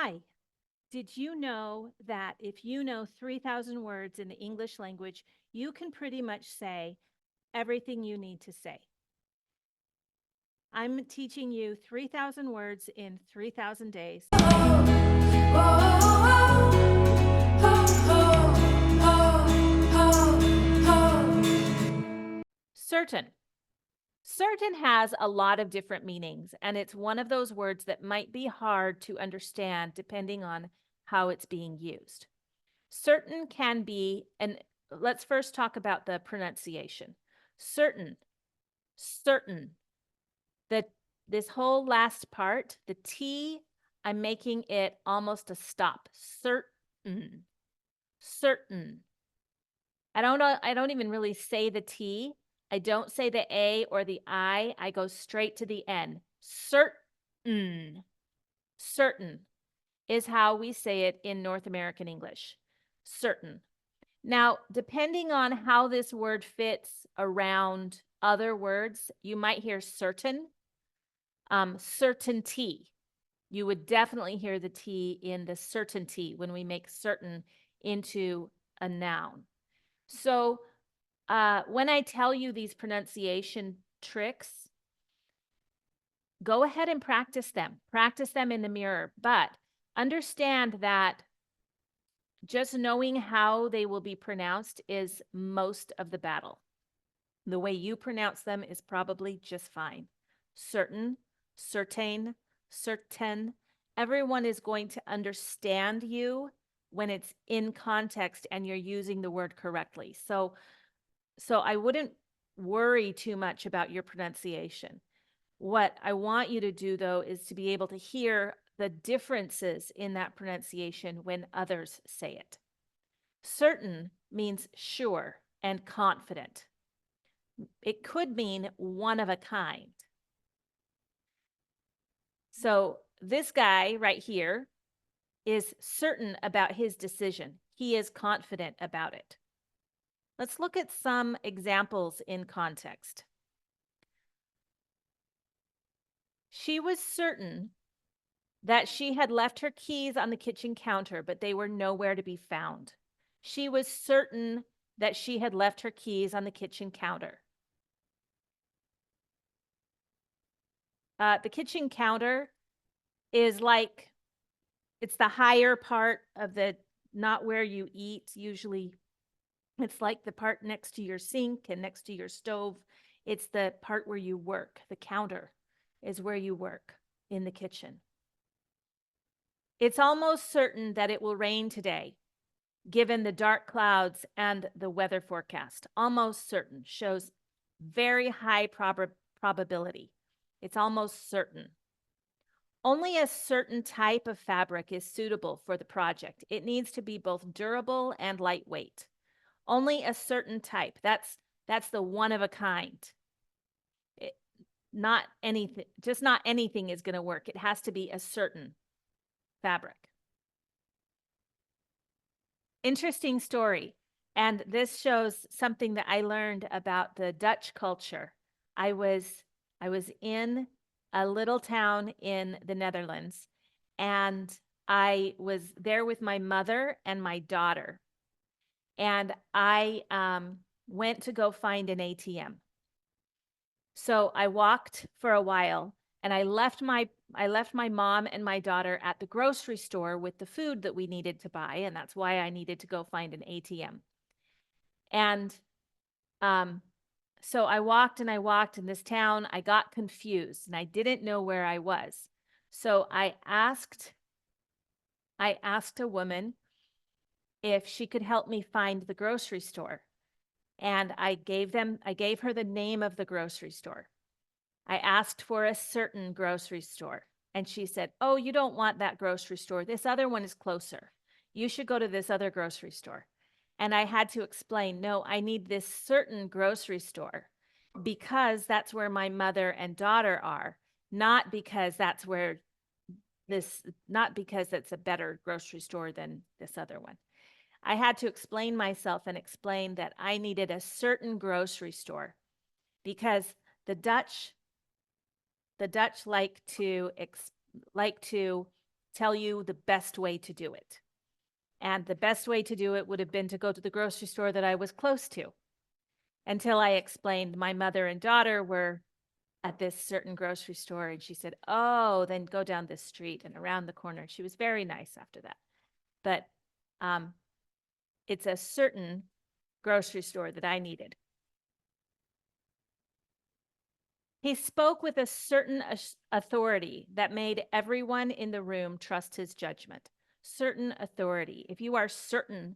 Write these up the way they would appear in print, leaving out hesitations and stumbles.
Hi, did you know that if you know 3,000 words in the English language, you can pretty much say everything you need to say? I'm teaching you 3,000 words in 3,000 days. Certain. Certain has a lot of different meanings, and it's one of those words that might be hard to understand depending on how it's being used. Certain can be, and let's first talk about the pronunciation. Certain, certain. This whole last part, the T, I'm making it almost a stop. Certain, certain. I don't even really say the T. I don't say the A or the I. I go straight to the N. Certain. Certain is how we say it in North American English. Certain. Now, depending on how this word fits around other words, you might hear certain, certainty. You would definitely hear the T in the certainty when we make certain into a noun. So when I tell you these pronunciation tricks, go ahead and practice them. Practice them in the mirror, but understand that just knowing how they will be pronounced is most of the battle. The way you pronounce them is probably just fine. Certain, certain, certain. Everyone is going to understand you when it's in context and you're using the word correctly. So I wouldn't worry too much about your pronunciation. What I want you to do, though, is to be able to hear the differences in that pronunciation when others say it. Certain means sure and confident. It could mean one of a kind. So this guy right here is certain about his decision. He is confident about it. Let's look at some examples in context. She was certain that she had left her keys on the kitchen counter, but they were nowhere to be found. She was certain that she had left her keys on the kitchen counter. The kitchen counter is like, it's the higher part of the, not where you eat. Usually it's like the part next to your sink and next to your stove. It's the part where you work. The counter is where you work in the kitchen. It's almost certain that it will rain today, given the dark clouds and the weather forecast. Almost certain shows very high probability. It's almost certain. Only a certain type of fabric is suitable for the project. It needs to be both durable and lightweight. Only a certain type. That's the one of a kind. Not anything, just not anything is going to work. It has to be a certain fabric. Interesting story. And this shows something that I learned about the Dutch culture. I was in a little town in the Netherlands, and I was there with my mother and my daughter. And I went to go find an ATM. So I walked for a while, and I left my mom and my daughter at the grocery store with the food that we needed to buy, and that's why I needed to go find an ATM. And so I walked and I walked in this town. I got confused and I didn't know where I was. So I asked a woman if she could help me find the grocery store. And I gave her the name of the grocery store. I asked for a certain grocery store. And she said, "Oh, you don't want that grocery store. This other one is closer. You should go to this other grocery store." And I had to explain, no, I need this certain grocery store because that's where my mother and daughter are, not because that's not because it's a better grocery store than this other one. I had to explain myself and explain that I needed a certain grocery store because the Dutch like to tell you the best way to do it. And the best way to do it would have been to go to the grocery store that I was close to, until I explained my mother and daughter were at this certain grocery store. And she said, oh, then go down this street and around the corner. She was very nice after that. But it's a certain grocery store that I needed. He spoke with a certain authority that made everyone in the room trust his judgment. Certain authority. If you are certain,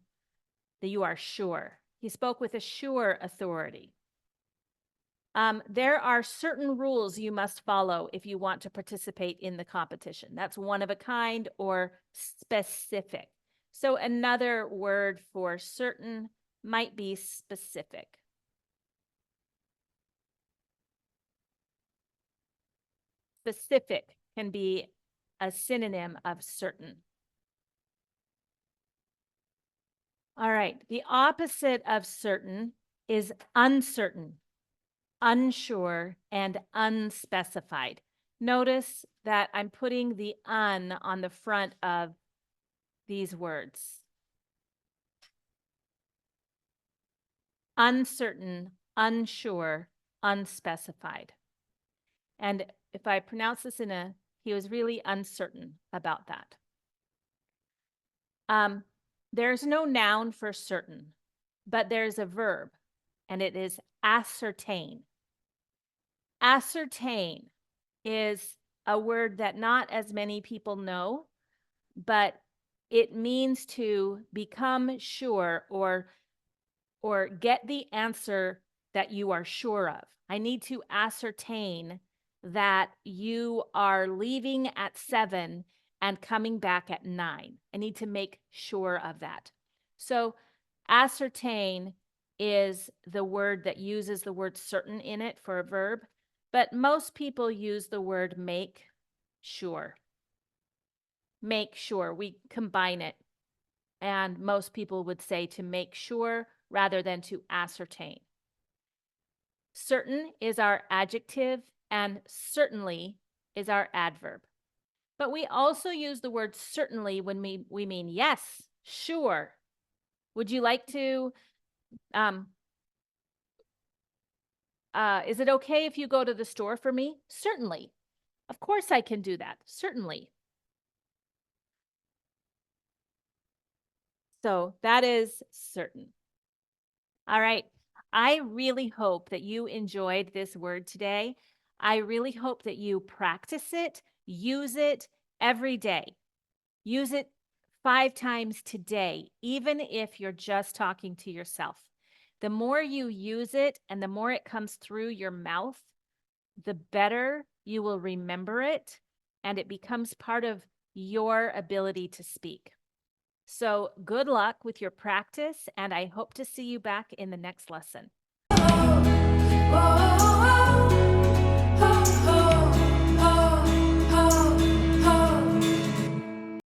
that you are sure. He spoke with a sure authority. There are certain rules you must follow if you want to participate in the competition. That's one of a kind or specific. So another word for certain might be specific. Specific can be a synonym of certain. All right, the opposite of certain is uncertain, unsure, and unspecified. Notice that I'm putting the un on the front of these words. Uncertain, unsure, unspecified. And if I pronounce this he was really uncertain about that. There's no noun for certain, but there's a verb, and it is ascertain. Ascertain is a word that not as many people know, but it means to become sure or get the answer that you are sure of. I need to ascertain that you are leaving at 7 and coming back at 9. I need to make sure of that. So ascertain is the word that uses the word certain in it for a verb, but most people use the word make sure. Make sure. We combine it. And most people would say to make sure rather than to ascertain. Certain is our adjective and certainly is our adverb. But we also use the word certainly when we mean yes, sure. Would you like to, is it okay if you go to the store for me? Certainly. Of course I can do that. Certainly. So that is certain. All right. I really hope that you enjoyed this word today. I really hope that you practice it, use it every day. Use it 5 times today, even if you're just talking to yourself. The more you use it and the more it comes through your mouth, the better you will remember it, and it becomes part of your ability to speak. So good luck with your practice, and I hope to see you back in the next lesson.